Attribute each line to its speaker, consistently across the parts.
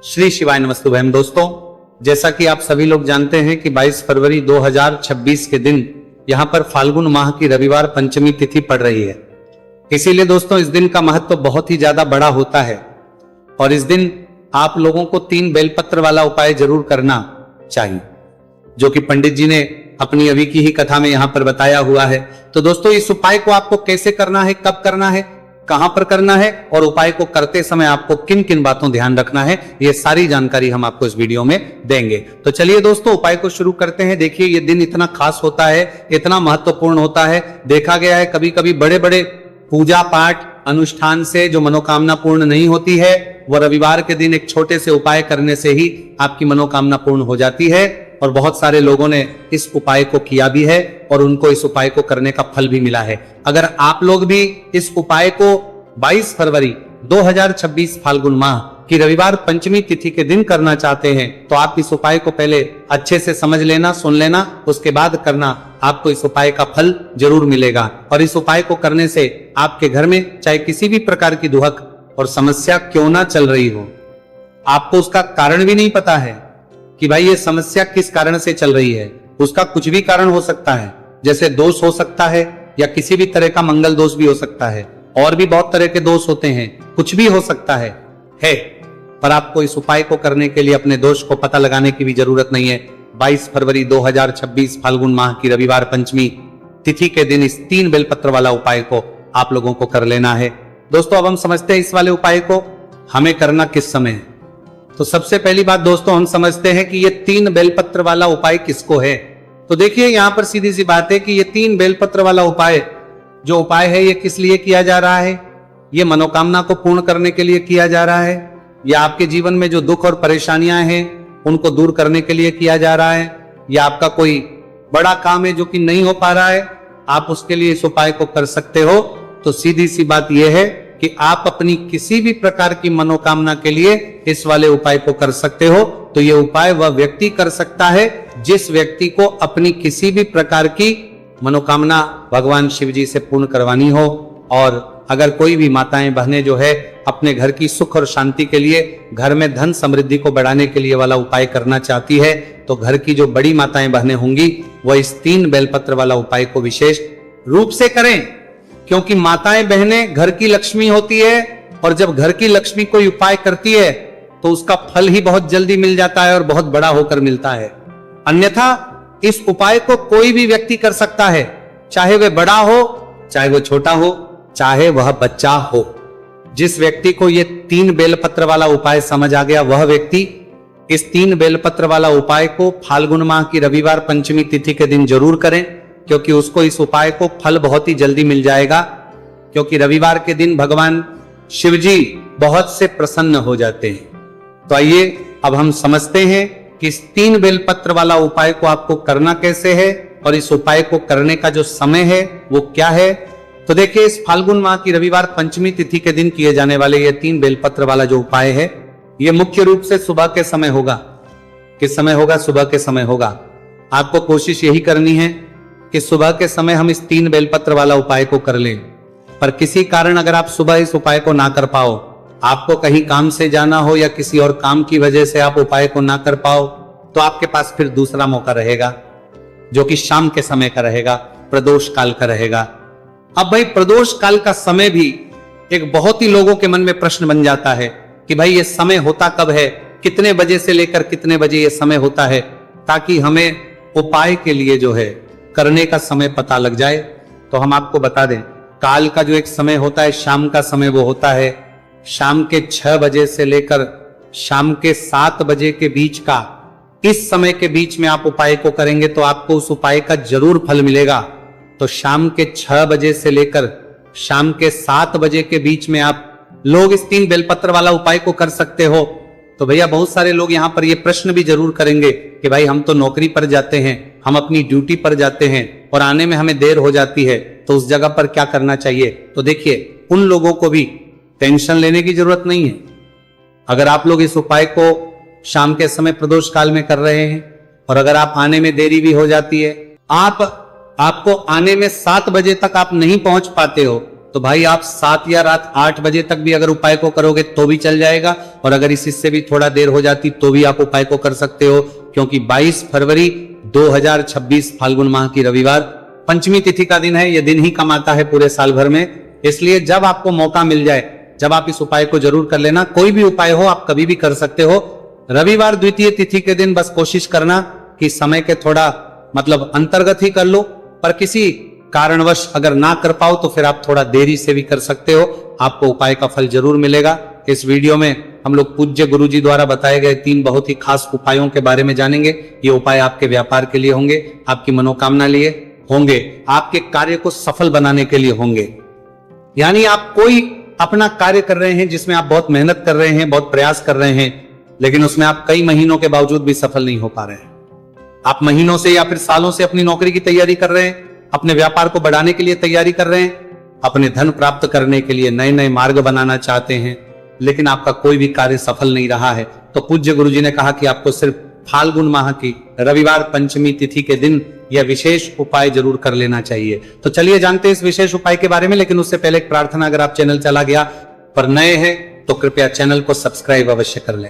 Speaker 1: श्री शिवाय नमस्तुभ्यम। दोस्तों, जैसा कि आप सभी लोग जानते हैं कि 22 फरवरी 2026 के दिन यहां पर फाल्गुन माह की रविवार पंचमी तिथि पड़ रही है। इसीलिए दोस्तों इस दिन का महत्व बहुत ही ज्यादा बड़ा होता है और इस दिन आप लोगों को 3 बेलपत्र वाला उपाय जरूर करना चाहिए, जो कि पंडित जी ने अपनी अभी की ही कथा में यहां पर बताया हुआ है। तो दोस्तों इस उपाय को आपको कैसे करना है, कब करना है, कहां पर करना है और उपाय को करते समय आपको किन किन बातों ध्यान रखना है, ये सारी जानकारी हम आपको इस वीडियो में देंगे। तो चलिए दोस्तों उपाय को शुरू करते हैं। देखिए ये दिन इतना खास होता है, इतना महत्वपूर्ण होता है। देखा गया है कभी कभी बड़े बड़े पूजा पाठ अनुष्ठान से जो मनोकामना पूर्ण नहीं होती है, वह रविवार के दिन एक छोटे से उपाय करने से ही आपकी मनोकामना पूर्ण हो जाती है। और बहुत सारे लोगों ने इस उपाय को किया भी है और उनको इस उपाय को करने का फल भी मिला है। अगर आप लोग भी इस उपाय को 22 फरवरी 2026 फाल्गुन माह की रविवार पंचमी तिथि के दिन करना चाहते हैं तो आप इस उपाय को पहले अच्छे से समझ लेना, सुन लेना, उसके बाद करना। आपको इस उपाय का फल जरूर मिलेगा और इस उपाय को करने से आपके घर में चाहे किसी भी प्रकार की दुहक और समस्या क्यों ना चल रही हो, आपको उसका कारण भी नहीं पता है कि भाई ये समस्या किस कारण से चल रही है। उसका कुछ भी कारण हो सकता है, जैसे दोष हो सकता है या किसी भी तरह का मंगल दोष भी हो सकता है, और भी बहुत तरह के दोष होते हैं, कुछ भी हो सकता है। पर आपको इस उपाय को करने के लिए अपने दोष को पता लगाने की भी जरूरत नहीं है। 22 फरवरी 2026 फाल्गुन माह की रविवार पंचमी तिथि के दिन इस 3 बेलपत्र वाला उपाय को आप लोगों को कर लेना है। दोस्तों अब हम समझते हैं इस वाले उपाय को हमें करना किस समय है। तो सबसे पहली बात दोस्तों हम समझते हैं कि ये 3 बेलपत्र वाला उपाय किसको है। तो देखिए यहां पर सीधी सी बात है कि ये 3 बेलपत्र वाला उपाय जो उपाय है ये किस लिए किया जा रहा है। ये मनोकामना को पूर्ण करने के लिए किया जा रहा है, या आपके जीवन में जो दुख और परेशानियां हैं उनको दूर करने के लिए किया जा रहा है, या आपका कोई बड़ा काम है जो कि नहीं हो पा रहा है, आप उसके लिए इस उपाय को कर सकते हो। तो सीधी सी बात यह है कि आप अपनी किसी भी प्रकार की मनोकामना के लिए इस वाले उपाय को कर सकते हो। तो ये उपाय वह व्यक्ति कर सकता है जिस व्यक्ति को अपनी किसी भी प्रकार की मनोकामना भगवान शिव जी से पूर्ण करवानी हो। और अगर कोई भी माताएं बहनें जो है अपने घर की सुख और शांति के लिए, घर में धन समृद्धि को बढ़ाने के लिए वाला उपाय करना चाहती है, तो घर की जो बड़ी माताएं बहनें होंगी वह इस 3 बेलपत्र वाला उपाय को विशेष रूप से करें, क्योंकि माताएं बहनें घर की लक्ष्मी होती है और जब घर की लक्ष्मी कोई उपाय करती है तो उसका फल ही बहुत जल्दी मिल जाता है और बहुत बड़ा होकर मिलता है। अन्यथा इस उपाय को कोई भी व्यक्ति कर सकता है, चाहे वह बड़ा हो, चाहे वह छोटा हो, चाहे वह बच्चा हो। जिस व्यक्ति को यह 3 बेलपत्र वाला उपाय समझ आ गया वह व्यक्ति इस 3 बेलपत्र वाला उपाय को फाल्गुन माह की रविवार पंचमी तिथि के दिन जरूर करें, क्योंकि उसको इस उपाय को फल बहुत ही जल्दी मिल जाएगा। क्योंकि रविवार के दिन भगवान शिव जी बहुत से प्रसन्न हो जाते हैं। तो आइए अब हम समझते हैं कि इस 3 बेलपत्र वाला उपाय को आपको करना कैसे है और इस उपाय को करने का जो समय है वो क्या है। तो देखिए इस फाल्गुन माह की रविवार पंचमी तिथि के दिन किए जाने वाले ये 3 बेलपत्र वाला जो उपाय है ये मुख्य रूप से सुबह के समय होगा। किस समय होगा? सुबह के समय होगा। आपको कोशिश यही करनी है कि सुबह के समय हम इस 3 बेलपत्र वाला उपाय को कर लें। पर किसी कारण अगर आप सुबह इस उपाय को ना कर पाओ, आपको कहीं काम से जाना हो या किसी और काम की वजह से आप उपाय को ना कर पाओ, तो आपके पास फिर दूसरा मौका रहेगा जो कि शाम के समय का रहेगा, प्रदोष काल का रहेगा। अब भाई प्रदोष काल का समय भी एक बहुत ही लोगों के मन में प्रश्न बन जाता है कि भाई ये समय होता कब है, कितने बजे से लेकर कितने बजे ये समय होता है, ताकि हमें उपाय के लिए जो है करने का समय पता लग जाए। तो हम आपको बता दें काल का जो एक समय होता है, शाम का समय, वो होता है शाम के 6 बजे से लेकर शाम के 7 बजे के बीच का। इस समय के बीच में आप उपाय को करेंगे तो आपको उस उपाय का जरूर फल मिलेगा। तो शाम के 6 बजे से लेकर शाम के 7 बजे के बीच में आप लोग इस 3 बेलपत्र वाला उपाय को कर सकते हो। तो भैया बहुत सारे लोग यहाँ पर ये प्रश्न भी जरूर करेंगे कि भाई हम तो नौकरी पर जाते हैं, हम अपनी ड्यूटी पर जाते हैं और आने में हमें देर हो जाती है, तो उस जगह पर क्या करना चाहिए। तो देखिए उन लोगों को भी टेंशन लेने की जरूरत नहीं है। अगर आप लोग इस उपाय को शाम के समय प्रदोष काल में कर रहे हैं और अगर आप आने में देरी भी हो जाती है, आपको आने में 7 बजे तक आप नहीं पहुंच पाते हो, तो भाई आप 7 या रात 8 बजे तक भी अगर उपाय को करोगे तो भी चल जाएगा, और अगर इससे भी थोड़ा देर हो जाती तो भी आप उपाय को कर सकते हो, क्योंकि 22 फरवरी 2026 फाल्गुन माह की रविवार पंचमी तिथि का दिन है। यह दिन ही कम आता है पूरे साल भर में, इसलिए जब आपको मौका मिल जाए, जब आप इस उपाय को जरूर कर लेना। कोई भी उपाय हो आप कभी भी कर सकते हो। रविवार द्वितीय तिथि के दिन बस कोशिश करना कि समय के थोड़ा मतलब अंतर्गत ही कर लो, पर किसी कारणवश अगर ना कर पाओ तो फिर आप थोड़ा देरी से भी कर सकते हो, आपको उपाय का फल जरूर मिलेगा। इस वीडियो में हम लोग पूज्य गुरुजी द्वारा बताए गए 3 बहुत ही खास उपायों के बारे में जानेंगे। ये उपाय आपके व्यापार के लिए होंगे, आपकी मनोकामना लिए होंगे, आपके कार्य को सफल बनाने के लिए होंगे। यानी आप कोई अपना कार्य कर रहे हैं जिसमें आप बहुत मेहनत कर रहे हैं, बहुत प्रयास कर रहे हैं, लेकिन उसमें आप कई महीनों के बावजूद भी सफल नहीं हो पा रहे हैं। आप महीनों से या फिर सालों से अपनी नौकरी की तैयारी कर रहे हैं, अपने व्यापार को बढ़ाने के लिए तैयारी कर रहे हैं, अपने धन प्राप्त करने के लिए नए नए मार्ग बनाना चाहते हैं, लेकिन आपका कोई भी कार्य सफल नहीं रहा है। तो पूज्य गुरुजी ने कहा कि आपको सिर्फ फाल्गुन माह की रविवार पंचमी तिथि के दिन यह विशेष उपाय जरूर कर लेना चाहिए। तो चलिए जानते हैं इस विशेष उपाय के बारे में, लेकिन उससे पहले एक प्रार्थना, अगर आप चैनल चला गया पर नए हैं तो कृपया चैनल को सब्सक्राइब अवश्य कर लें।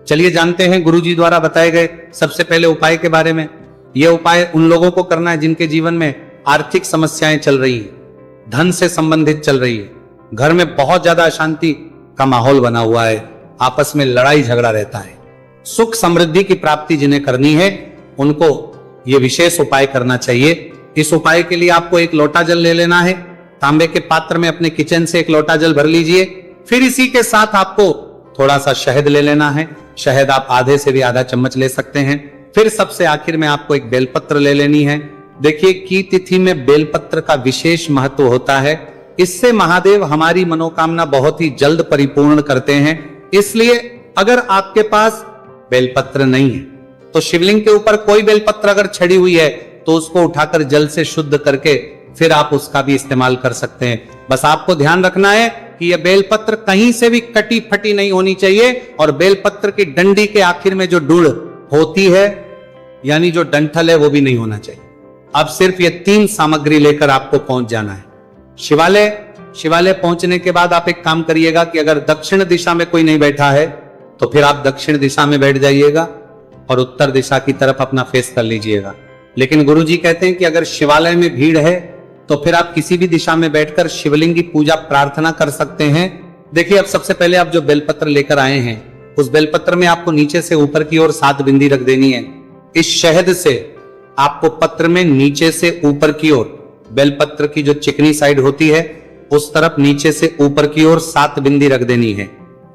Speaker 1: चलिए जानते हैं गुरुजी द्वारा बताए गए सबसे पहले उपाय के बारे में। यह उपाय उन लोगों को करना है जिनके जीवन में आर्थिक समस्याएं चल रही है, धन से संबंधित चल रही है, घर में बहुत ज्यादा अशांति का माहौल बना हुआ है, आपस में लड़ाई झगड़ा रहता है, सुख समृद्धि की प्राप्ति जिन्हें करनी है उनको ये विशेष उपाय करना चाहिए। इस उपाय के लिए आपको 1 लोटा जल ले लेना है। तांबे के पात्र में अपने किचन से 1 लोटा जल भर लीजिए। फिर इसी के साथ आपको थोड़ा सा शहद ले लेना है। शहद आप आधे से भी आधा चम्मच ले सकते हैं। फिर सबसे आखिर में आपको एक बेलपत्र ले लेनी है। देखिए की तिथि में बेलपत्र का विशेष महत्व होता है। इससे महादेव हमारी मनोकामना बहुत ही जल्द परिपूर्ण करते हैं। इसलिए अगर आपके पास बेलपत्र नहीं है तो शिवलिंग के ऊपर कोई बेलपत्र अगर छड़ी हुई है तो उसको उठाकर जल से शुद्ध करके फिर आप उसका भी इस्तेमाल कर सकते हैं। बस आपको ध्यान रखना है कि यह बेलपत्र कहीं से भी कटी फटी नहीं होनी चाहिए, और बेलपत्र की डंडी के आखिर में जो डुड़ होती है यानी जो डंठल है वो भी नहीं होना चाहिए। अब सिर्फ ये 3 सामग्री लेकर आपको पहुंच जाना है शिवालय पहुंचने के बाद आप एक काम करिएगा कि अगर दक्षिण दिशा में कोई नहीं बैठा है तो फिर आप दक्षिण दिशा में बैठ जाइएगा और उत्तर दिशा की तरफ अपना फेस कर लीजिएगा। लेकिन गुरुजी कहते हैं कि अगर शिवालय में भीड़ है तो फिर आप किसी भी दिशा में बैठकर शिवलिंग की पूजा प्रार्थना कर सकते हैं। देखिए अब सबसे पहले आप जो बेलपत्र लेकर आए हैं उस बेलपत्र में आपको नीचे से ऊपर की ओर 7 बिंदी रख देनी है। इस शहद से आपको पत्र में नीचे से ऊपर की ओर, बेलपत्र की जो चिकनी साइड होती है उस तरफ नीचे से ऊपर की ओर 7 बिंदी रख देनी है।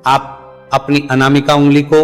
Speaker 1: आप अपनी अनामिका उंगली को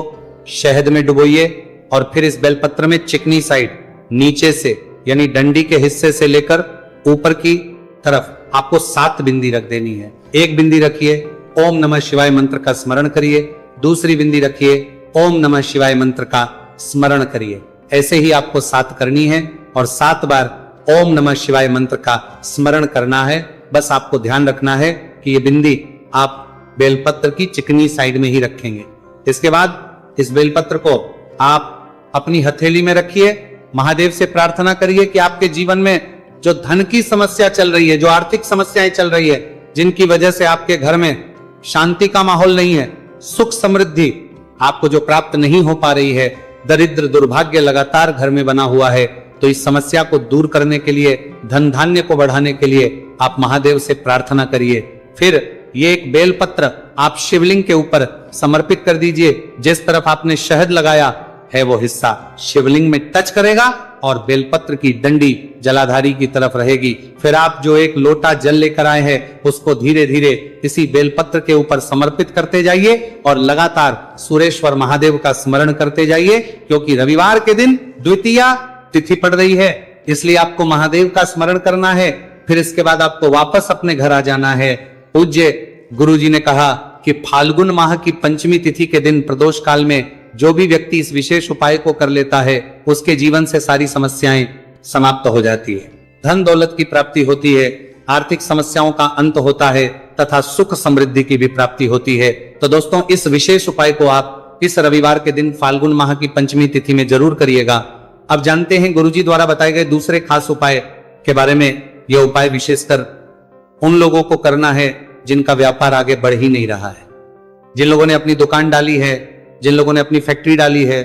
Speaker 1: शहद में डुबोइए और फिर इस बेलपत्र में चिकनी साइड नीचे से यानी डंडी के हिस्से से लेकर ऊपर की तरफ आपको 7 बिंदी रख देनी है। 1 बिंदी रखिए, ओम नमः शिवाय मंत्र का स्मरण करिए। दूसरी बिंदी रखिए, ओम नमः शिवाय मंत्र का स्मरण करिए। ऐसे ही आपको 7 करनी है और 7 बार ओम नमः शिवाय मंत्र का स्मरण करना है। बस आपको ध्यान रखना है कि ये बिंदी आप बेलपत्र की चिकनी साइड में ही रखेंगे। इसके बाद इस बेलपत्र को आप अपनी हथेली में रखिए। महादेव से प्रार्थना करिए कि आपके जीवन में जो धन की समस्या चल रही है, जो आर्थिक समस्याएं चल रही है, जिनकी वजह से आपके घर में शांति का माहौल नहीं है, सुख समृद्धि आपको जो प्राप्त नहीं हो पा रही है, दरिद्र दुर्भाग्य लगातार घर में बना हुआ है, तो इस समस्या को दूर करने के लिए, धन धान्य को बढ़ाने के लिए आप महादेव से प्रार्थना करिए। फिर ये एक बेलपत्र आप शिवलिंग के ऊपर समर्पित कर दीजिए। जिस तरफ आपने शहद लगाया है वो हिस्सा शिवलिंग में टच करेगा और बेलपत्र की डंडी जलाधारी की तरफ रहेगी। फिर आप जो 1 लोटा जल लेकर आए हैं उसको धीरे धीरे इसी बेलपत्र के ऊपर समर्पित करते जाइए और लगातार सुरेश्वर महादेव का स्मरण करते जाइए, क्योंकि रविवार के दिन द्वितीया तिथि पड़ रही है, इसलिए आपको महादेव का स्मरण करना है। फिर इसके बाद आपको वापस अपने घर आ जाना है। पूज्य गुरुजी ने कहा कि फाल्गुन माह की पंचमी तिथि के दिन प्रदोष काल में जो भी व्यक्ति इस विशेष उपाय को कर लेता है उसके जीवन से सारी समस्याएं समाप्त हो जाती है, धन दौलत की प्राप्ति होती है, आर्थिक समस्याओं का अंत होता है तथा सुख समृद्धि की भी प्राप्ति होती है। तो दोस्तों इस विशेष उपाय को आप इस रविवार के दिन फाल्गुन माह की पंचमी तिथि में जरूर करिएगा। अब जानते हैं गुरुजी द्वारा बताए गए दूसरे खास उपाय के बारे में। यह उपाय विशेषकर उन लोगों को करना है जिनका व्यापार आगे बढ़ ही नहीं रहा है, जिन लोगों ने अपनी दुकान डाली है, जिन लोगों ने अपनी फैक्ट्री डाली है,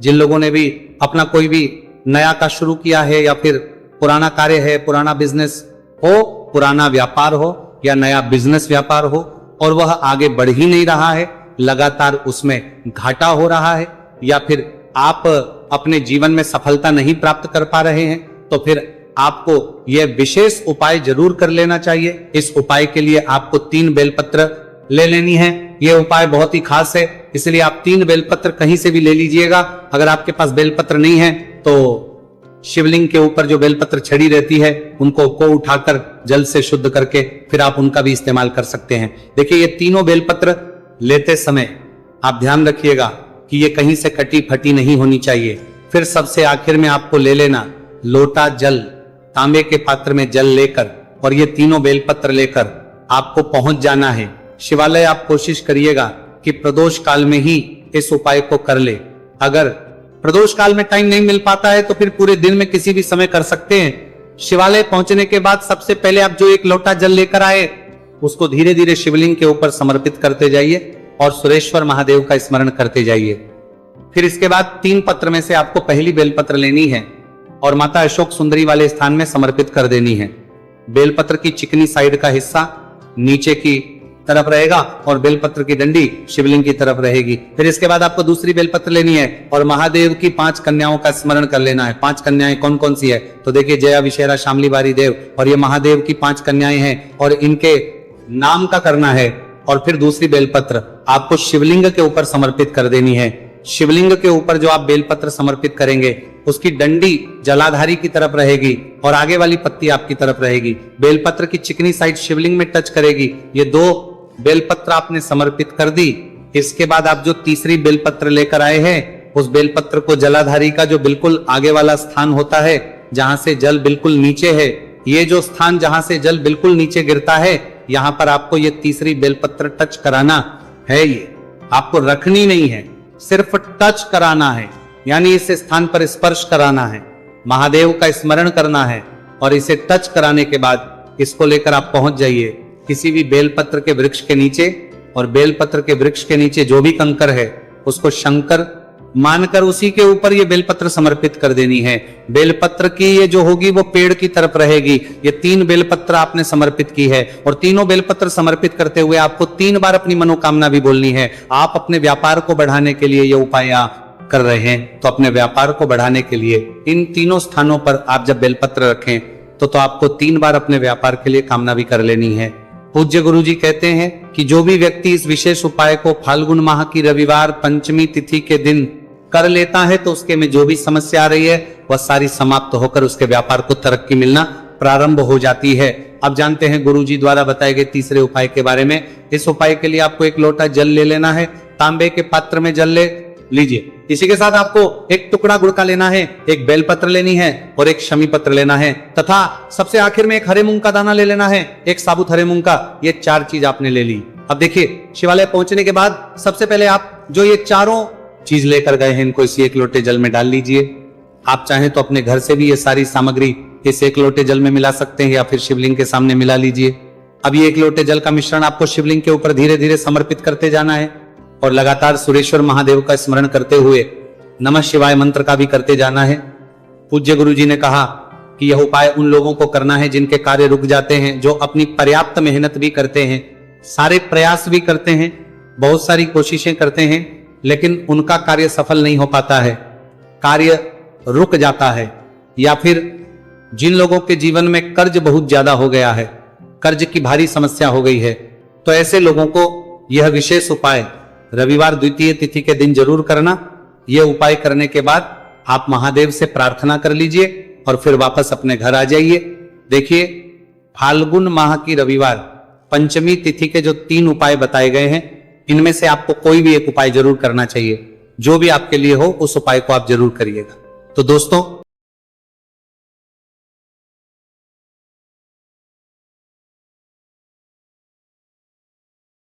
Speaker 1: जिन लोगों ने भी अपना कोई भी नया का शुरू किया है या फिर पुराना कार्य है, पुराना बिजनेस हो, पुराना व्यापार हो या नया बिजनेस व्यापार हो और वह आगे बढ़ ही नहीं रहा है, लगातार उसमें घाटा हो रहा है या फिर आप अपने जीवन में सफलता नहीं प्राप्त कर पा रहे हैं, तो फिर आपको यह विशेष उपाय जरूर कर लेना चाहिए। इस उपाय के लिए आपको 3 बेलपत्र ले लेनी है। यह उपाय बहुत ही खास है, इसलिए आप 3 बेलपत्र कहीं से भी ले लीजिएगा। अगर आपके पास बेलपत्र नहीं है तो शिवलिंग के ऊपर जो बेलपत्र छड़ी रहती है उनको उठाकर जल से शुद्ध करके फिर आप उनका भी इस्तेमाल कर सकते हैं। देखिए, ये तीनों बेलपत्र लेते समय आप ध्यान रखिएगा कि ये कहीं से कटी फटी नहीं होनी चाहिए। फिर सबसे आखिर में आपको ले लेना लोटा जल, तांबे के पात्र में जल लेकर और ये तीनों बेलपत्र लेकर आपको पहुंच जाना है शिवालय। आप कोशिश करिएगा कि प्रदोष काल में ही इस उपाय को कर ले। अगर प्रदोष काल में टाइम नहीं मिल पाता है तो फिर पूरे दिन में किसी भी समय कर सकते हैं। शिवालय पहुंचने के बाद सबसे पहले आप जो एक लोटा जल लेकर आए उसको धीरे धीरे शिवलिंग के ऊपर समर्पित करते जाइए और सुरेश्वर महादेव का स्मरण करते जाइए। फिर इसके बाद 3 पत्र में से आपको पहली बेलपत्र लेनी है और माता अशोक सुंदरी वाले स्थान में समर्पित कर देनी है। बेलपत्र की चिकनी साइड का हिस्सा नीचे की तरफ रहेगा और बेलपत्र की डंडी शिवलिंग की तरफ रहेगी। फिर इसके बाद आपको दूसरी बेलपत्र लेनी है और महादेव की 5 कन्याओं का स्मरण कर लेना है। 5 कन्याएं कौन कौन सी है? तो देखिए, जया, विशेरा, शामली, बारी देव, और ये महादेव की 5 कन्याएं हैं और इनके नाम का करना है। और फिर दूसरी बेलपत्र आपको शिवलिंग के ऊपर समर्पित कर देनी है। शिवलिंग के ऊपर जो आप बेलपत्र समर्पित करेंगे उसकी डंडी जलाधारी की तरफ रहेगी और आगे वाली पत्ती आपकी तरफ रहेगी। बेलपत्र की चिकनी साइड शिवलिंग में टच करेगी। ये 2 बेलपत्र आपने समर्पित कर दी। इसके बाद आप जो तीसरी बेलपत्र लेकर आए हैं उस बेलपत्र को जलाधारी का जो बिल्कुल आगे वाला स्थान होता है जहां से जल बिल्कुल नीचे है, ये जो स्थान जहां से जल बिल्कुल नीचे गिरता है, यहां पर आपको ये तीसरी बेलपत्र टच कराना है। ये आपको रखनी नहीं है, सिर्फ टच कराना है, यानी इस स्थान पर स्पर्श कराना है, महादेव का स्मरण करना है और इसे टच कराने के बाद इसको लेकर आप पहुंच जाइए किसी भी बेलपत्र के वृक्ष के नीचे और बेलपत्र के वृक्ष के नीचे जो भी कंकर है उसको शंकर मानकर उसी के ऊपर ये बेलपत्र समर्पित कर देनी है। बेलपत्र की ये जो होगी वो पेड़ की तरफ रहेगी। ये 3 बेलपत्र आपने समर्पित की है और तीनों बेलपत्र समर्पित करते हुए आपको 3 बार अपनी मनोकामना भी बोलनी है। आप अपने व्यापार को बढ़ाने के लिए ये उपाय कर रहे हैं तो अपने व्यापार को बढ़ाने के लिए इन तीनों स्थानों पर आप जब बेलपत्र रखें तो आपको 3 बार अपने व्यापार के लिए कामना भी कर लेनी है। पूज्य गुरु जी कहते हैं कि जो भी व्यक्ति इस विशेष उपाय को फाल्गुन माह की रविवार पंचमी तिथि के दिन कर लेता है तो उसके में जो भी समस्या आ रही है वह सारी समाप्त होकर उसके व्यापार को तरक्की मिलना प्रारंभ हो जाती है। अब जानते हैं गुरु जी द्वारा बताए गए तीसरे उपाय के बारे में। इस उपाय के लिए आपको एक लोटा जल ले लेना है, तांबे के पात्र में जल ले लीजिए। इसी के साथ आपको एक टुकड़ा गुड़ का लेना है, एक बेलपत्र लेनी है और एक शमी पत्र लेना है तथा सबसे आखिर में एक हरे मूंग का दाना ले लेना है, एक साबुत हरे मूंग का। ये 4 चीज आपने ले ली। अब देखिए, शिवालय पहुंचने के बाद सबसे पहले आप जो ये चारों चीज लेकर गए हैं इनको इसी एक लोटे जल में डाल लीजिए। आप चाहें तो अपने घर से भी ये सारी सामग्री इस एक लोटे जल में मिला सकते हैं या फिर शिवलिंग के सामने मिला लीजिए। अब ये एक लोटे जल का मिश्रण आपको शिवलिंग के ऊपर धीरे धीरे समर्पित करते जाना है और लगातार सुरेश्वर महादेव का स्मरण करते हुए नमः शिवाय मंत्र का भी करते जाना है। पूज्य गुरु जी ने कहा कि यह उपाय उन लोगों को करना है जिनके कार्य रुक जाते हैं, जो अपनी पर्याप्त मेहनत भी करते हैं, सारे प्रयास भी करते हैं, बहुत सारी कोशिशें करते हैं, लेकिन उनका कार्य सफल नहीं हो पाता है, कार्य रुक जाता है। या फिर जिन लोगों के जीवन में कर्ज बहुत ज्यादा हो गया है, कर्ज की भारी समस्या हो गई है, तो ऐसे लोगों को यह विशेष उपाय रविवार द्वितीय तिथि के दिन जरूर करना। यह उपाय करने के बाद आप महादेव से प्रार्थना कर लीजिए और फिर वापस अपने घर आ जाइए। देखिए, फाल्गुन माह की रविवार पंचमी तिथि के जो 3 उपाय बताए गए हैं इनमें से आपको कोई भी एक उपाय जरूर करना चाहिए। जो भी आपके लिए हो उस उपाय को आप जरूर करिएगा। तो दोस्तों,